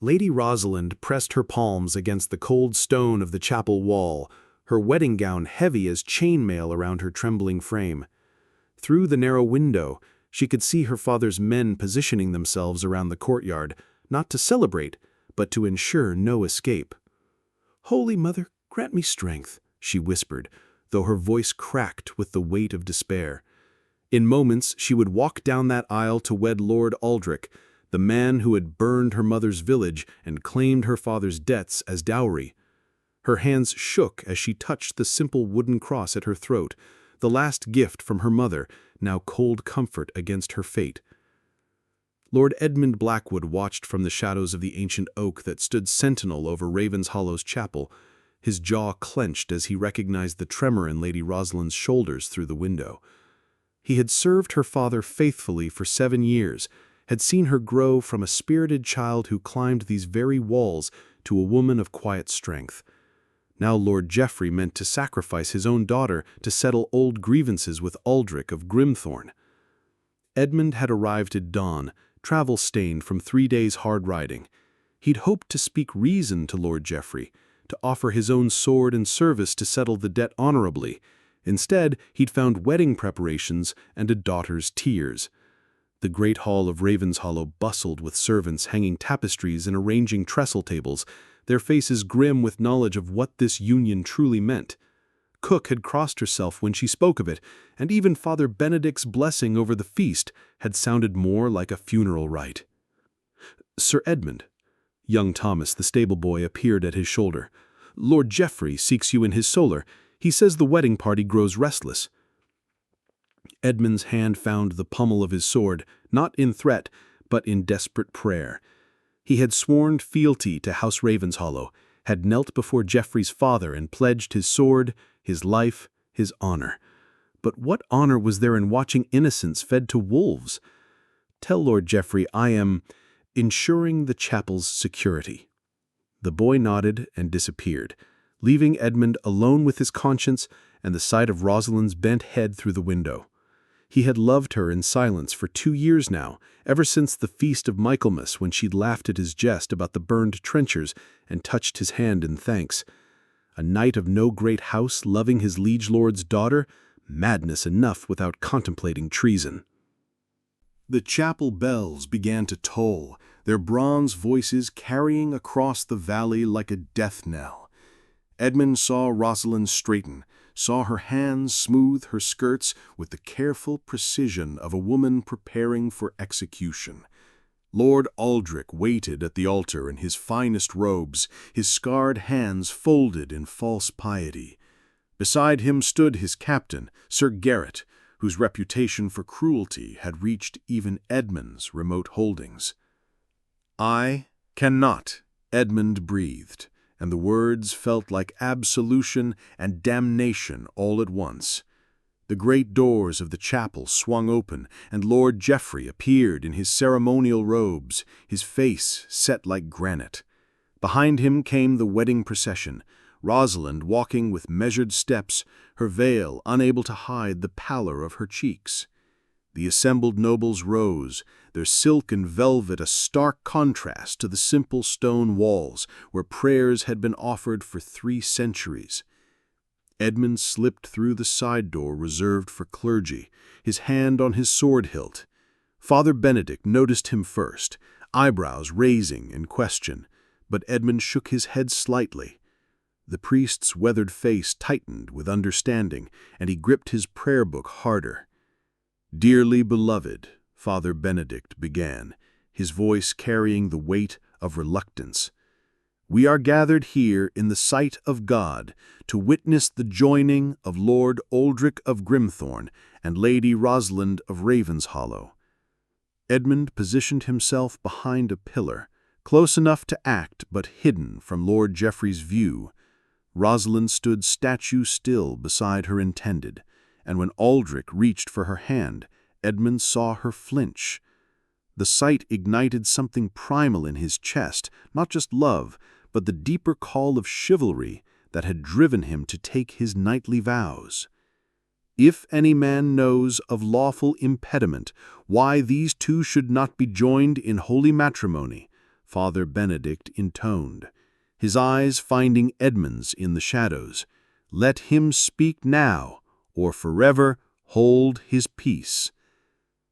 Lady Rosalind pressed her palms against the cold stone of the chapel wall, her wedding gown heavy as chainmail around her trembling frame. Through the narrow window, she could see her father's men positioning themselves around the courtyard, not to celebrate, but to ensure no escape. "Holy Mother, grant me strength," she whispered, though her voice cracked with the weight of despair. In moments, she would walk down that aisle to wed Lord Aldric, the man who had burned her mother's village and claimed her father's debts as dowry. Her hands shook as she touched the simple wooden cross at her throat, the last gift from her mother, now cold comfort against her fate. Lord Edmund Blackwood watched from the shadows of the ancient oak that stood sentinel over Ravenshollow's chapel, his jaw clenched as he recognized the tremor in Lady Rosalind's shoulders through the window. He had served her father faithfully for 7 years, had seen her grow from a spirited child who climbed these very walls to a woman of quiet strength. Now Lord Geoffrey meant to sacrifice his own daughter to settle old grievances with Aldric of Grimthorne. Edmund had arrived at dawn, travel-stained from 3 days' hard riding. He'd hoped to speak reason to Lord Geoffrey, to offer his own sword and service to settle the debt honorably. Instead, he'd found wedding preparations and a daughter's tears. The great hall of Ravenshollow bustled with servants hanging tapestries and arranging trestle tables, their faces grim with knowledge of what this union truly meant. Cook had crossed herself when she spoke of it, and even Father Benedict's blessing over the feast had sounded more like a funeral rite. "Sir Edmund," young Thomas, the stable-boy, appeared at his shoulder. "Lord Geoffrey seeks you in his solar. He says the wedding party grows restless." Edmund's hand found the pommel of his sword, not in threat, but in desperate prayer. He had sworn fealty to House Ravenshollow, had knelt before Geoffrey's father and pledged his sword, his life, his honor. But what honor was there in watching innocents fed to wolves? "Tell Lord Geoffrey I am ensuring the chapel's security." The boy nodded and disappeared, leaving Edmund alone with his conscience and the sight of Rosalind's bent head through the window. He had loved her in silence for 2 years now, ever since the feast of Michaelmas when she'd laughed at his jest about the burned trenchers and touched his hand in thanks. A knight of no great house loving his liege lord's daughter? Madness enough without contemplating treason. The chapel bells began to toll, their bronze voices carrying across the valley like a death knell. Edmund saw Rosalind straighten, saw her hands smooth her skirts with the careful precision of a woman preparing for execution. Lord Aldric waited at the altar in his finest robes, his scarred hands folded in false piety. Beside him stood his captain, Sir Garrett, whose reputation for cruelty had reached even Edmund's remote holdings. "I cannot," Edmund breathed, and the words felt like absolution and damnation all at once. The great doors of the chapel swung open, and Lord Geoffrey appeared in his ceremonial robes, his face set like granite. Behind him came the wedding procession, Rosalind walking with measured steps, her veil unable to hide the pallor of her cheeks. The assembled nobles rose, their silk and velvet a stark contrast to the simple stone walls where prayers had been offered for 3 centuries. Edmund slipped through the side door reserved for clergy, his hand on his sword hilt. Father Benedict noticed him first, eyebrows raising in question, but Edmund shook his head slightly. The priest's weathered face tightened with understanding, and he gripped his prayer book harder. "Dearly beloved," Father Benedict began, his voice carrying the weight of reluctance, "we are gathered here in the sight of God to witness the joining of Lord Aldric of Grimthorne and Lady Rosalind of Ravenshollow." Edmund positioned himself behind a pillar, close enough to act but hidden from Lord Geoffrey's view. Rosalind stood statue still beside her intended, and when Aldric reached for her hand, Edmund saw her flinch. The sight ignited something primal in his chest, not just love, but the deeper call of chivalry that had driven him to take his knightly vows. If any man knows of lawful impediment why these two should not be joined in holy matrimony, Father Benedict intoned, his eyes finding Edmund's in the shadows. "Let him speak now, or forever hold his peace."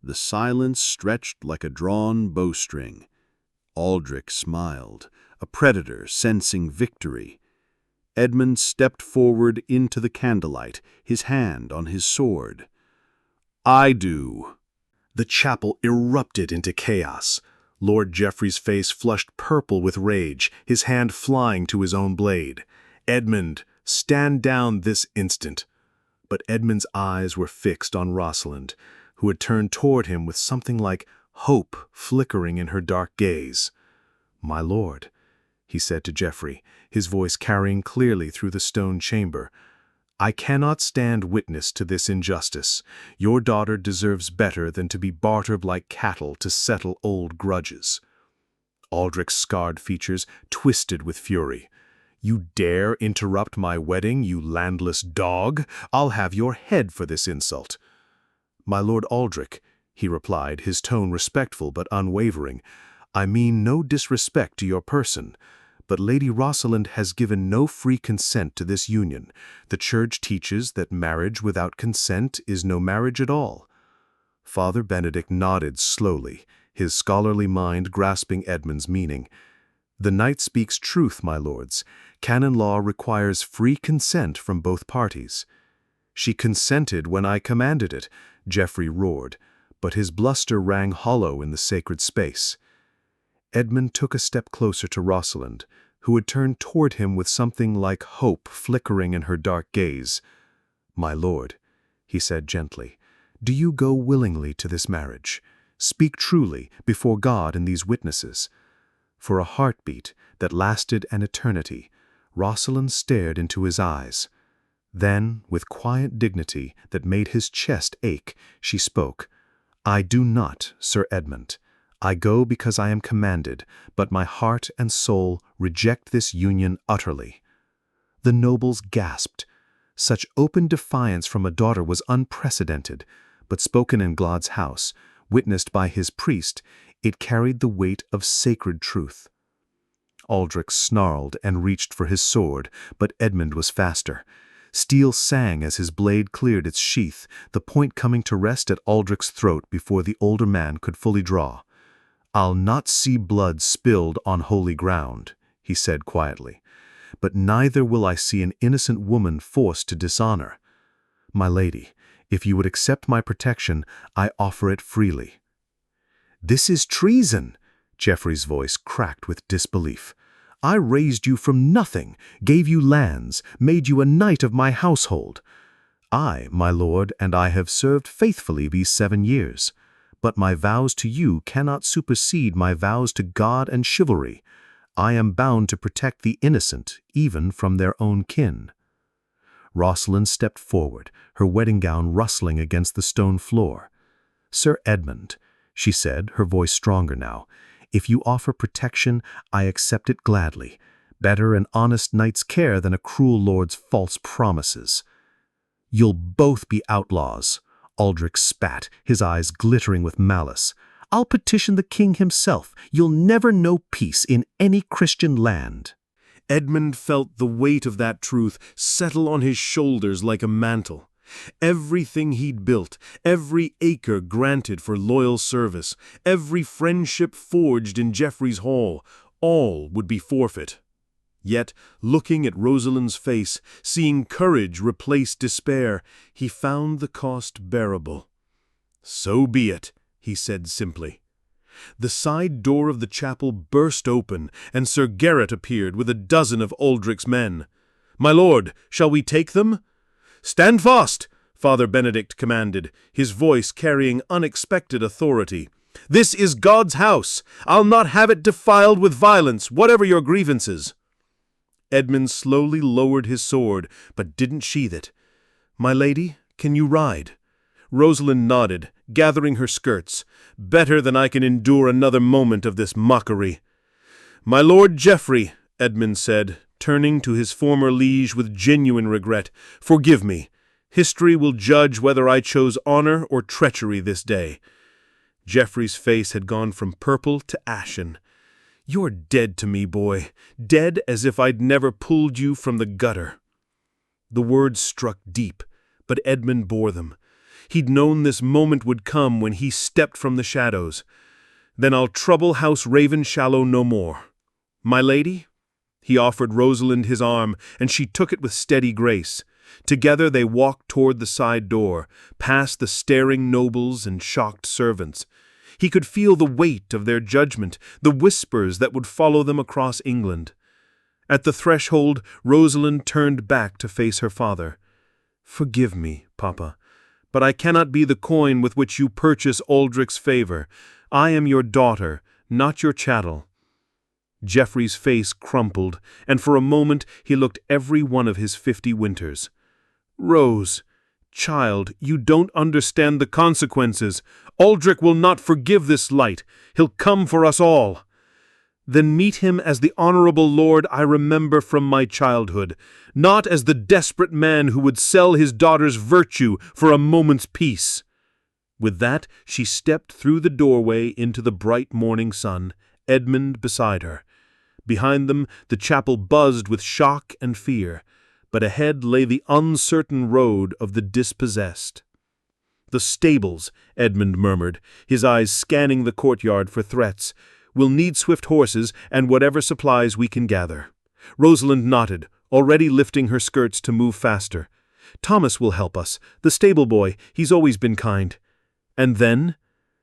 The silence stretched like a drawn bowstring. Aldric smiled, a predator sensing victory. Edmund stepped forward into the candlelight, his hand on his sword. "I do." The chapel erupted into chaos. Lord Geoffrey's face flushed purple with rage, his hand flying to his own blade. "Edmund, stand down this instant." But Edmund's eyes were fixed on Rosalind, who had turned toward him with something like hope flickering in her dark gaze. "My lord," he said to Geoffrey, his voice carrying clearly through the stone chamber, "I cannot stand witness to this injustice. Your daughter deserves better than to be bartered like cattle to settle old grudges." Aldric's scarred features twisted with fury. "You dare interrupt my wedding, you landless dog? I'll have your head for this insult." "My Lord Aldric," he replied, his tone respectful but unwavering, "I mean no disrespect to your person. But Lady Rosalind has given no free consent to this union. The Church teaches that marriage without consent is no marriage at all." Father Benedict nodded slowly, his scholarly mind grasping Edmund's meaning. "The knight speaks truth, my lords. Canon law requires free consent from both parties." "She consented when I commanded it," Geoffrey roared, but his bluster rang hollow in the sacred space. Edmund took a step closer to Rosalind, who had turned toward him with something like hope flickering in her dark gaze. "My lord," he said gently, "do you go willingly to this marriage? Speak truly before God and these witnesses." For a heartbeat that lasted an eternity, Rosalind stared into his eyes. Then, with quiet dignity that made his chest ache, she spoke. "I do not, Sir Edmund. I go because I am commanded, but my heart and soul reject this union utterly." The nobles gasped. Such open defiance from a daughter was unprecedented, but spoken in God's house, witnessed by his priest, it carried the weight of sacred truth. Aldric snarled and reached for his sword, but Edmund was faster. Steel sang as his blade cleared its sheath, the point coming to rest at Aldric's throat before the older man could fully draw. "I'll not see blood spilled on holy ground," he said quietly, "but neither will I see an innocent woman forced to dishonor. My lady, if you would accept my protection, I offer it freely." "This is treason!" Geoffrey's voice cracked with disbelief. "I raised you from nothing, gave you lands, made you a knight of my household. I, my lord, and I have served faithfully these 7 years. But my vows to you cannot supersede my vows to God and chivalry. I am bound to protect the innocent, even from their own kin." Rosalind stepped forward, her wedding gown rustling against the stone floor. "Sir Edmund," she said, her voice stronger now, "if you offer protection, I accept it gladly. Better an honest knight's care than a cruel lord's false promises." "You'll both be outlaws," Aldric spat, his eyes glittering with malice. "I'll petition the king himself. You'll never know peace in any Christian land." Edmund felt the weight of that truth settle on his shoulders like a mantle. Everything he'd built, every acre granted for loyal service, every friendship forged in Geoffrey's hall, all would be forfeit. Yet, looking at Rosalind's face, seeing courage replace despair, he found the cost bearable. "So be it," he said simply. The side door of the chapel burst open, and Sir Garrett appeared with a dozen of Aldric's men. "My lord, shall we take them?" "Stand fast!" Father Benedict commanded, his voice carrying unexpected authority. "This is God's house. I'll not have it defiled with violence, whatever your grievances." Edmund slowly lowered his sword, but didn't sheath it. "My lady, can you ride?" Rosalind nodded, gathering her skirts. "Better than I can endure another moment of this mockery." "My Lord Geoffrey," Edmund said, turning to his former liege with genuine regret, "forgive me. History will judge whether I chose honor or treachery this day." Geoffrey's face had gone from purple to ashen. "You're dead to me, boy, dead as if I'd never pulled you from the gutter." The words struck deep, but Edmund bore them. He'd known this moment would come when he stepped from the shadows. "Then I'll trouble House Ravenshallow no more. My lady?" He offered Rosalind his arm, and she took it with steady grace. Together they walked toward the side door, past the staring nobles and shocked servants. He could feel the weight of their judgment, the whispers that would follow them across England. At the threshold, Rosalind turned back to face her father. "Forgive me, Papa, but I cannot be the coin with which you purchase Aldric's favor. I am your daughter, not your chattel." Geoffrey's face crumpled, and for a moment he looked every one of his 50 winters. "Rose, child, you don't understand the consequences. Aldric will not forgive this light. He'll come for us all." "Then meet him as the honorable lord I remember from my childhood, not as the desperate man who would sell his daughter's virtue for a moment's peace." With that, she stepped through the doorway into the bright morning sun, Edmund beside her. Behind them, the chapel buzzed with shock and fear, but ahead lay the uncertain road of the dispossessed. "The stables," Edmund murmured, his eyes scanning the courtyard for threats. "We'll need swift horses and whatever supplies we can gather." Rosalind nodded, already lifting her skirts to move faster. "Thomas will help us, the stable boy. He's always been kind." "And then?"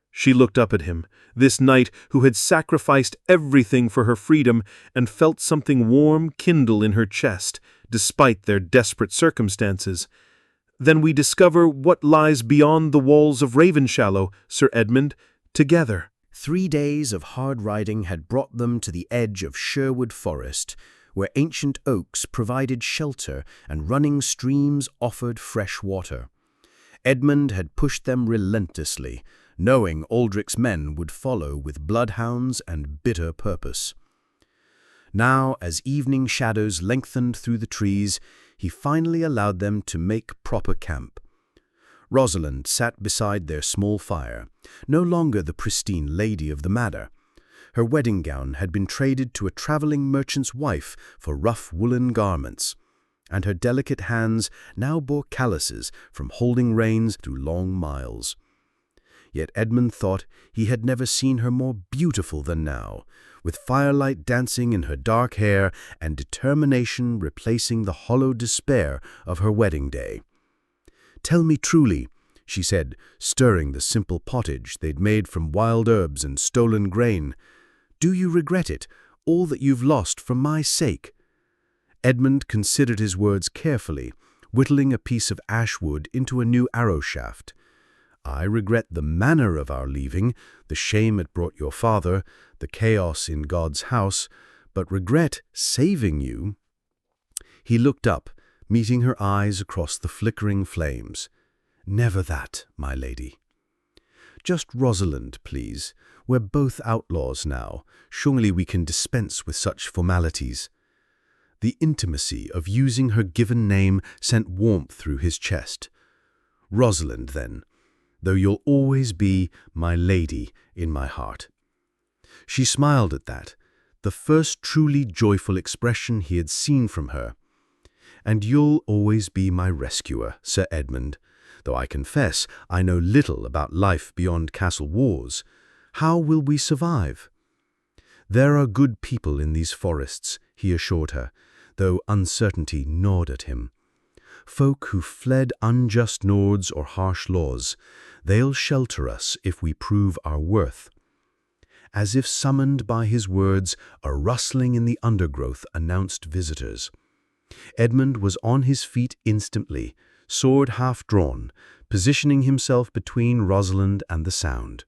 She looked up at him, this knight who had sacrificed everything for her freedom, and felt something warm kindle in her chest, despite their desperate circumstances. "Then we discover what lies beyond the walls of Ravenshallow, Sir Edmund, together." 3 days of hard riding had brought them to the edge of Sherwood Forest, where ancient oaks provided shelter and running streams offered fresh water. Edmund had pushed them relentlessly, knowing Aldric's men would follow with bloodhounds and bitter purpose. Now, as evening shadows lengthened through the trees, he finally allowed them to make proper camp. Rosalind sat beside their small fire, no longer the pristine lady of the manor. Her wedding gown had been traded to a traveling merchant's wife for rough woolen garments, and her delicate hands now bore calluses from holding reins through long miles. Yet Edmund thought he had never seen her more beautiful than now, with firelight dancing in her dark hair and determination replacing the hollow despair of her wedding day. "Tell me truly," she said, stirring the simple pottage they'd made from wild herbs and stolen grain. "Do you regret it, all that you've lost for my sake?" Edmund considered his words carefully, whittling a piece of ash wood into a new arrow shaft. "I regret the manner of our leaving, the shame it brought your father, the chaos in God's house, but regret saving you." He looked up, meeting her eyes across the flickering flames. "Never that, my lady." "Just Rosalind, please. We're both outlaws now. Surely we can dispense with such formalities." The intimacy of using her given name sent warmth through his chest. "Rosalind, then, though you'll always be my lady in my heart." She smiled at that, the first truly joyful expression he had seen from her. "And you'll always be my rescuer, Sir Edmund, though I confess I know little about life beyond castle walls. How will we survive?" "There are good people in these forests," he assured her, though uncertainty gnawed at him. "Folk who fled unjust lords or harsh laws. They'll shelter us if we prove our worth." As if summoned by his words, a rustling in the undergrowth announced visitors. Edmund was on his feet instantly, sword half drawn, positioning himself between Rosalind and the sound.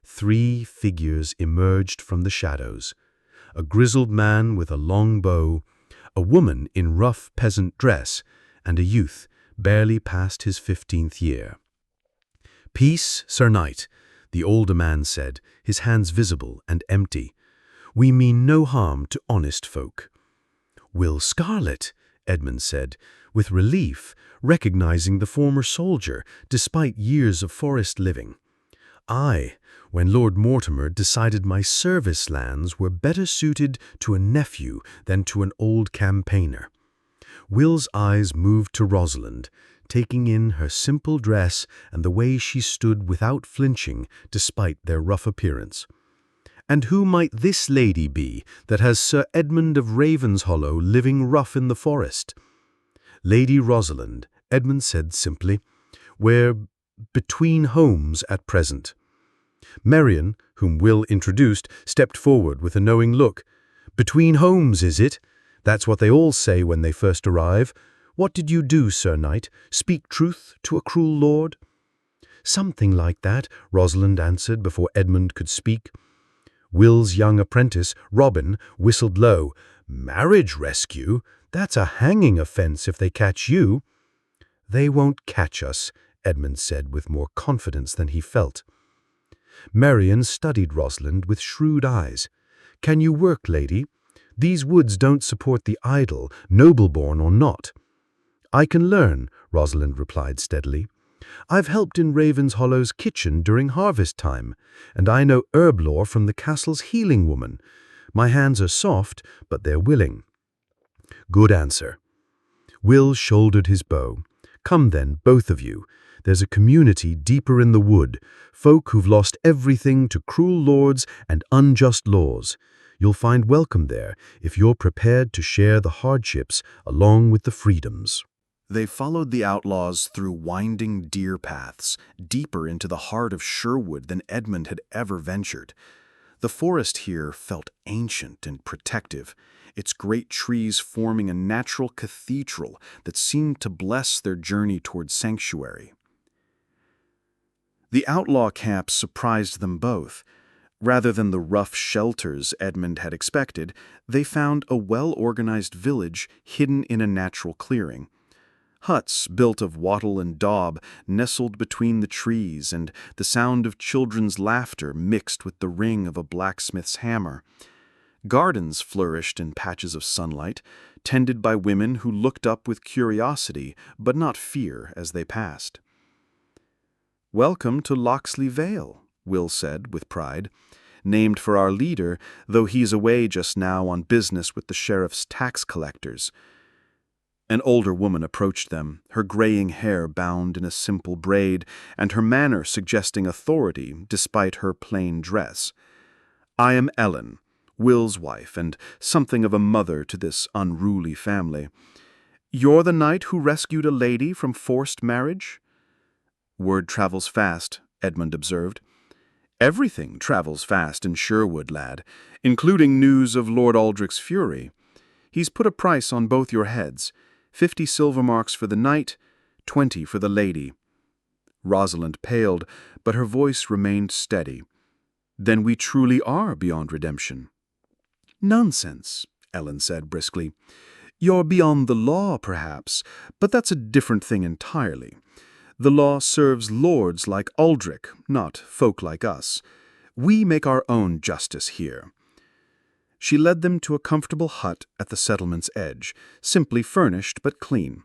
3 figures emerged from the shadows: a grizzled man with a long bow, a woman in rough peasant dress, and a youth barely past his 15th year. "Peace, Sir Knight," the older man said, his hands visible and empty. "We mean no harm to honest folk." "Will Scarlet," Edmund said, with relief, recognizing the former soldier despite years of forest living. I, when Lord Mortimer decided my service lands were better suited to a nephew than to an old campaigner. Will's eyes moved to Rosalind, taking in her simple dress and the way she stood without flinching despite their rough appearance. And who might this lady be that has Sir Edmund of Ravenshollow living rough in the forest? Lady Rosalind, Edmund said simply. We're between homes at present. Marian, whom Will introduced, stepped forward with a knowing look. Between homes, is it? That's what they all say when they first arrive. What did you do, Sir Knight? Speak truth to a cruel lord? Something like that, Rosalind answered before Edmund could speak. Will's young apprentice, Robin, whistled low. Marriage rescue? That's a hanging offence if they catch you. They won't catch us, Edmund said with more confidence than he felt. Marian studied Rosalind with shrewd eyes. Can you work, lady? These woods don't support the idle, noble-born or not. I can learn, Rosalind replied steadily. I've helped in Ravenshallow's kitchen during harvest time, and I know herb lore from the castle's healing woman. My hands are soft, but they're willing. Good answer. Will shouldered his bow. Come then, both of you. There's a community deeper in the wood, folk who've lost everything to cruel lords and unjust laws. You'll find welcome there if you're prepared to share the hardships along with the freedoms. They followed the outlaws through winding deer paths, deeper into the heart of Sherwood than Edmund had ever ventured. The forest here felt ancient and protective, its great trees forming a natural cathedral that seemed to bless their journey toward sanctuary. The outlaw camp surprised them both. Rather than the rough shelters Edmund had expected, they found a well-organized village hidden in a natural clearing. Huts built of wattle and daub nestled between the trees, and the sound of children's laughter mixed with the ring of a blacksmith's hammer. Gardens flourished in patches of sunlight, tended by women who looked up with curiosity but not fear as they passed. "Welcome to Locksley Vale," Will said with pride. "Named for our leader, though he's away just now on business with the sheriff's tax collectors." An older woman approached them, her graying hair bound in a simple braid, and her manner suggesting authority despite her plain dress. "I am Ellen, Will's wife, and something of a mother to this unruly family. You're the knight who rescued a lady from forced marriage?" "Word travels fast," Edmund observed. "Everything travels fast in Sherwood, lad, including news of Lord Aldric's fury. He's put a price on both your heads, 50 silver marks for the knight, 20 for the lady." Rosalind paled, but her voice remained steady. "Then we truly are beyond redemption." "Nonsense," Ellen said briskly. "You're beyond the law, perhaps, but that's a different thing entirely. The law serves lords like Aldric, not folk like us. We make our own justice here." She led them to a comfortable hut at the settlement's edge, simply furnished but clean.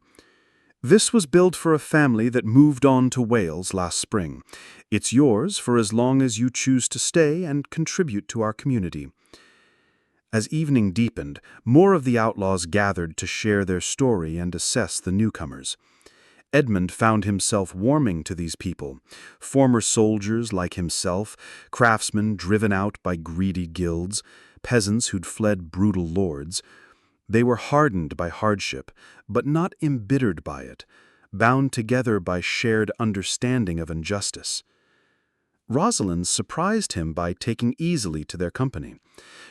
"This was built for a family that moved on to Wales last spring. It's yours for as long as you choose to stay and contribute to our community." As evening deepened, more of the outlaws gathered to share their story and assess the newcomers. Edmund found himself warming to these people, former soldiers like himself, craftsmen driven out by greedy guilds, peasants who'd fled brutal lords. They were hardened by hardship, but not embittered by it, bound together by shared understanding of injustice. Rosalind surprised him by taking easily to their company.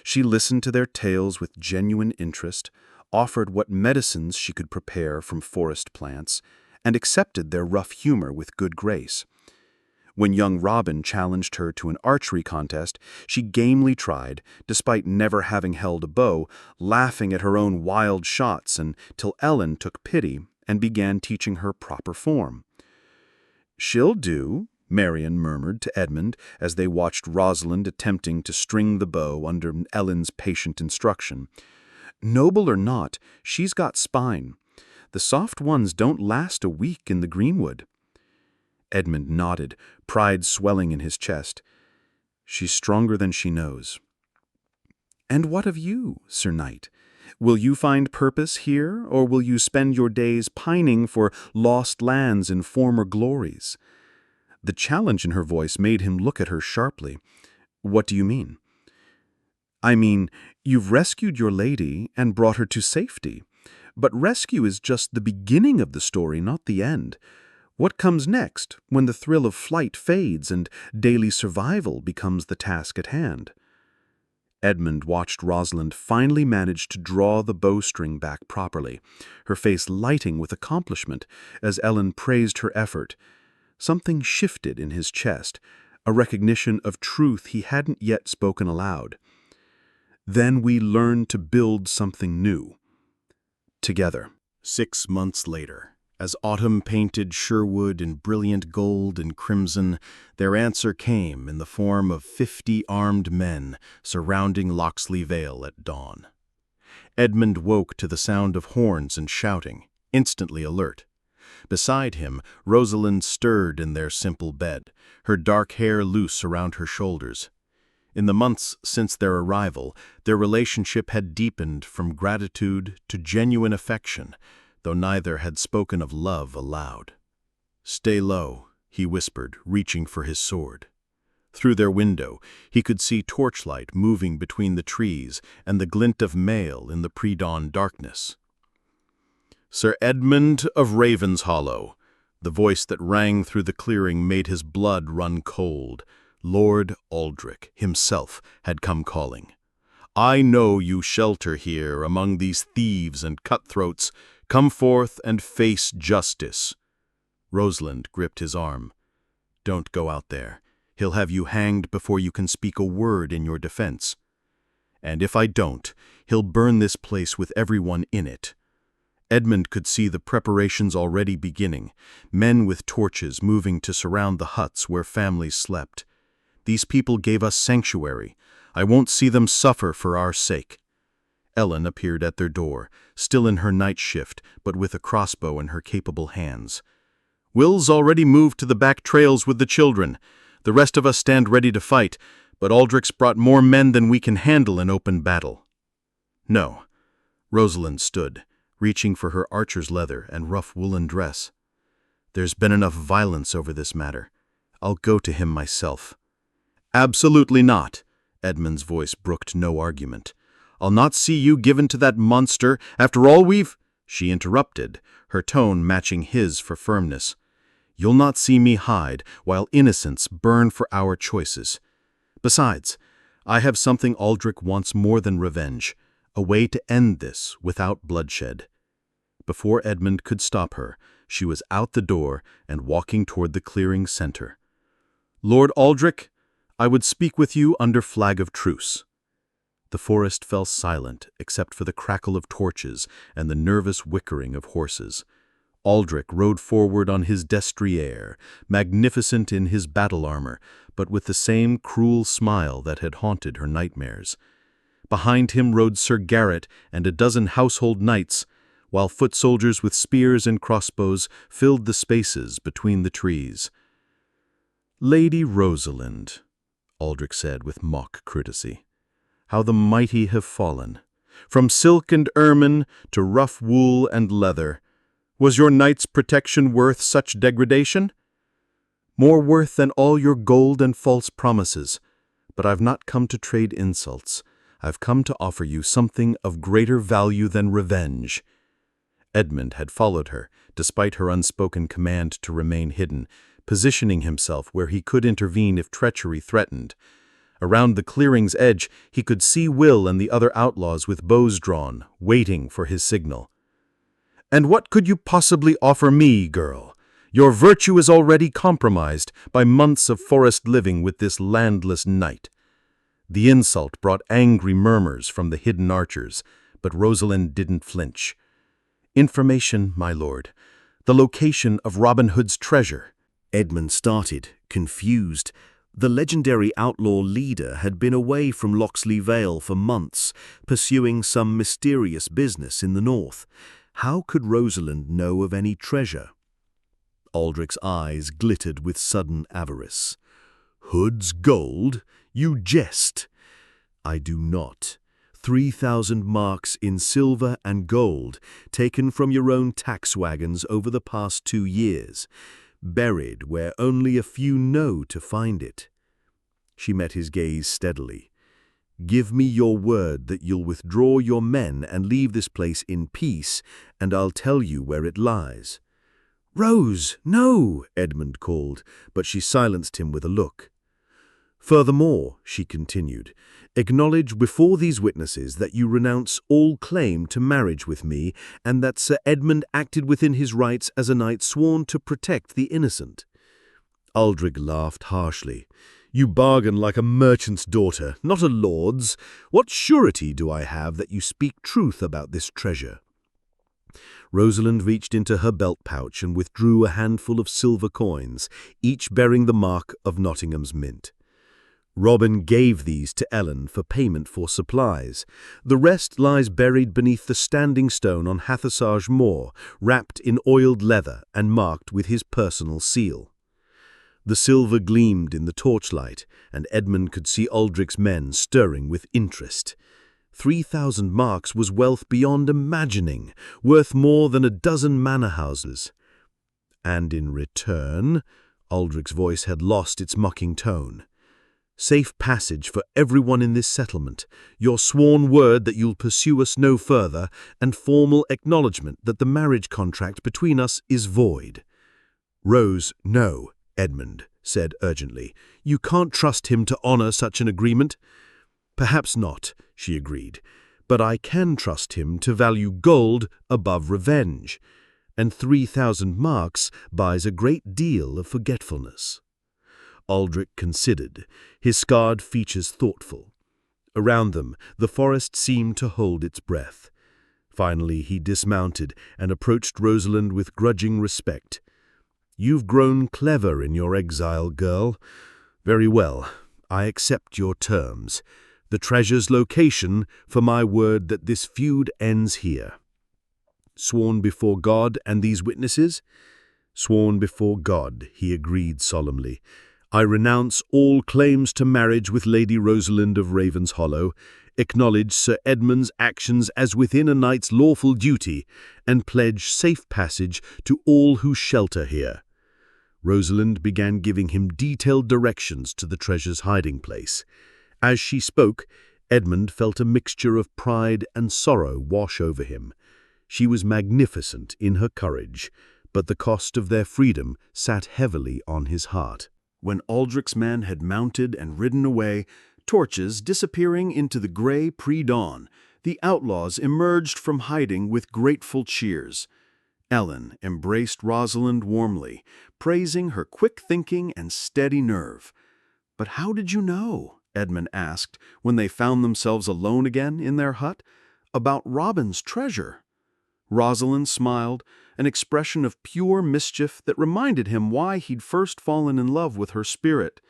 She listened to their tales with genuine interest, offered what medicines she could prepare from forest plants, and accepted their rough humor with good grace. When young Robin challenged her to an archery contest, she gamely tried, despite never having held a bow, laughing at her own wild shots until Ellen took pity and began teaching her proper form. "She'll do," Marian murmured to Edmund as they watched Rosalind attempting to string the bow under Ellen's patient instruction. "Noble or not, she's got spine. The soft ones don't last a week in the greenwood." Edmund nodded, pride swelling in his chest. "She's stronger than she knows." "And what of you, Sir Knight? Will you find purpose here, or will you spend your days pining for lost lands and former glories?" The challenge in her voice made him look at her sharply. "What do you mean?" "I mean, you've rescued your lady and brought her to safety. But rescue is just the beginning of the story, not the end. What comes next, when the thrill of flight fades and daily survival becomes the task at hand?" Edmund watched Rosalind finally manage to draw the bowstring back properly, her face lighting with accomplishment as Ellen praised her effort. Something shifted in his chest, a recognition of truth he hadn't yet spoken aloud. "Then we learned to build something new. Together." 6 months later, as autumn painted Sherwood in brilliant gold and crimson, their answer came in the form of 50 armed men surrounding Locksley Vale at dawn. Edmund woke to the sound of horns and shouting, instantly alert. Beside him, Rosalind stirred in their simple bed, her dark hair loose around her shoulders. In the months since their arrival, their relationship had deepened from gratitude to genuine affection, though neither had spoken of love aloud. "Stay low," he whispered, reaching for his sword. Through their window, he could see torchlight moving between the trees and the glint of mail in the pre-dawn darkness. "Sir Edmund of Ravenshollow," the voice that rang through the clearing made his blood run cold. Lord Aldric himself had come calling. "I know you shelter here among these thieves and cutthroats. Come forth and face justice." Rosalind gripped his arm. "Don't go out there. He'll have you hanged before you can speak a word in your defense. And if I don't, he'll burn this place with everyone in it." Edmund could see the preparations already beginning, men with torches moving to surround the huts where families slept. "These people gave us sanctuary. I won't see them suffer for our sake." Ellen appeared at their door, still in her night shift, but with a crossbow in her capable hands. "Will's already moved to the back trails with the children. The rest of us stand ready to fight, but Aldric's brought more men than we can handle in open battle." "No." Rosalind stood, reaching for her archer's leather and rough woolen dress. "There's been enough violence over this matter. I'll go to him myself." "Absolutely not." Edmund's voice brooked no argument. "I'll not see you given to that monster after all we've—" She interrupted, her tone matching his for firmness. "You'll not see me hide while innocents burn for our choices. Besides, I have something Aldric wants more than revenge, a way to end this without bloodshed." Before Edmund could stop her, she was out the door and walking toward the clearing center. "Lord Aldric, I would speak with you under flag of truce." The forest fell silent except for the crackle of torches and the nervous whickering of horses. Aldric rode forward on his destrier, magnificent in his battle armor, but with the same cruel smile that had haunted her nightmares. Behind him rode Sir Garrett and a dozen household knights, while foot soldiers with spears and crossbows filled the spaces between the trees. "Lady Rosalind," Aldric said with mock courtesy, "how the mighty have fallen. From silk and ermine to rough wool and leather. Was your knight's protection worth such degradation?" "More worth than all your gold and false promises. But I've not come to trade insults. I've come to offer you something of greater value than revenge." Edmund had followed her, despite her unspoken command to remain hidden, positioning himself where he could intervene if treachery threatened. Around the clearing's edge, he could see Will and the other outlaws with bows drawn, waiting for his signal. "And what could you possibly offer me, girl? Your virtue is already compromised by months of forest living with this landless knight." The insult brought angry murmurs from the hidden archers, but Rosalind didn't flinch. "Information, my lord. The location of Robin Hood's treasure." Edmund started, confused. The legendary outlaw leader had been away from Locksley Vale for months, pursuing some mysterious business in the north. How could Rosalind know of any treasure? Aldric's eyes glittered with sudden avarice. "Hood's gold? You jest." "I do not. 3,000 marks in silver and gold, taken from your own tax wagons over the past 2 years, buried where only a few know to find it." She met his gaze steadily. "Give me your word that you'll withdraw your men and leave this place in peace, and I'll tell you where it lies." "Rose, no!" Edmund called, but she silenced him with a look. "Furthermore," she continued, "acknowledge before these witnesses that you renounce all claim to marriage with me, and that Sir Edmund acted within his rights as a knight sworn to protect the innocent." Aldric laughed harshly. "You bargain like a merchant's daughter, not a lord's. What surety do I have that you speak truth about this treasure?" Rosalind reached into her belt pouch and withdrew a handful of silver coins, each bearing the mark of Nottingham's mint. "Robin gave these to Ellen for payment for supplies. The rest lies buried beneath the standing stone on Hathersage Moor, wrapped in oiled leather and marked with his personal seal." The silver gleamed in the torchlight, and Edmund could see Aldric's men stirring with interest. 3,000 marks was wealth beyond imagining, worth more than a dozen manor houses. "And in return," Aldric's voice had lost its mocking tone, "safe passage for everyone in this settlement, your sworn word that you'll pursue us no further, and formal acknowledgement that the marriage contract between us is void." "Rose, no," Edmund said urgently. "You can't trust him to honor such an agreement." "Perhaps not," she agreed, "but I can trust him to value gold above revenge, and 3,000 marks buys a great deal of forgetfulness." Aldric considered, his scarred features thoughtful. Around them, the forest seemed to hold its breath. Finally, he dismounted and approached Rosalind with grudging respect. "You've grown clever in your exile, girl. Very well, I accept your terms. The treasure's location, for my word that this feud ends here." "Sworn before God and these witnesses?" "Sworn before God," he agreed solemnly. "I renounce all claims to marriage with Lady Rosalind of Ravenshollow, acknowledge Sir Edmund's actions as within a knight's lawful duty, and pledge safe passage to all who shelter here." Rosalind began giving him detailed directions to the treasure's hiding place. As she spoke, Edmund felt a mixture of pride and sorrow wash over him. She was magnificent in her courage, but the cost of their freedom sat heavily on his heart. When Aldric's men had mounted and ridden away, torches disappearing into the gray pre-dawn, the outlaws emerged from hiding with grateful cheers. Ellen embraced Rosalind warmly, praising her quick thinking and steady nerve. "But how did you know," Edmund asked, when they found themselves alone again in their hut, "about Robin's treasure?" Rosalind smiled, an expression of pure mischief that reminded him why he'd first fallen in love with her spirit.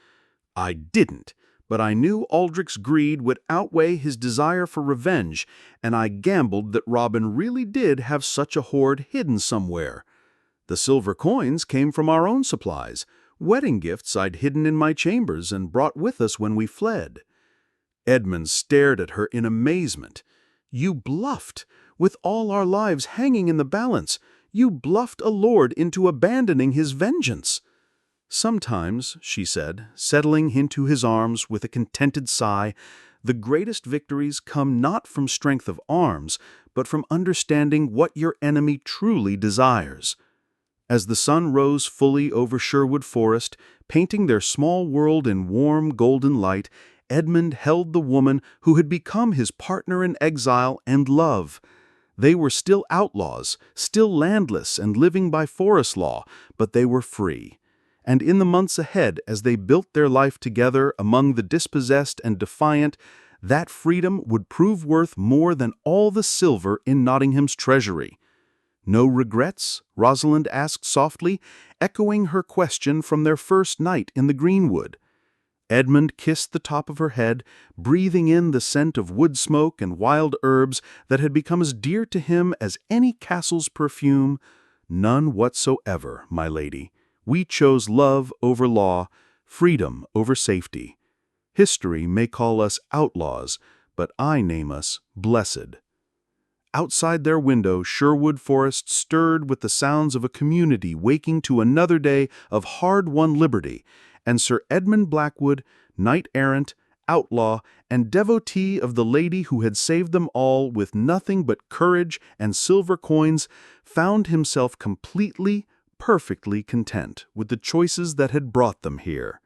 "I didn't, but I knew Aldric's greed would outweigh his desire for revenge, and I gambled that Robin really did have such a hoard hidden somewhere. The silver coins came from our own supplies, wedding gifts I'd hidden in my chambers and brought with us when we fled." Edmund stared at her in amazement. "You bluffed! With all our lives hanging in the balance, you bluffed a lord into abandoning his vengeance." "Sometimes," she said, settling into his arms with a contented sigh, "the greatest victories come not from strength of arms, but from understanding what your enemy truly desires." As the sun rose fully over Sherwood Forest, painting their small world in warm golden light, Edmund held the woman who had become his partner in exile and love. They were still outlaws, still landless and living by forest law, but they were free. And in the months ahead, as they built their life together among the dispossessed and defiant, that freedom would prove worth more than all the silver in Nottingham's treasury. "No regrets?" Rosalind asked softly, echoing her question from their first night in the greenwood. Edmund kissed the top of her head, breathing in the scent of wood smoke and wild herbs that had become as dear to him as any castle's perfume. "None whatsoever, my lady." We chose love over law, freedom over safety. History may call us outlaws, but I name us blessed. Outside their window, Sherwood Forest stirred with the sounds of a community waking to another day of hard-won liberty, and Sir Edmund Blackwood, knight-errant, outlaw, and devotee of the lady who had saved them all with nothing but courage and silver coins, found himself completely, perfectly content with the choices that had brought them here.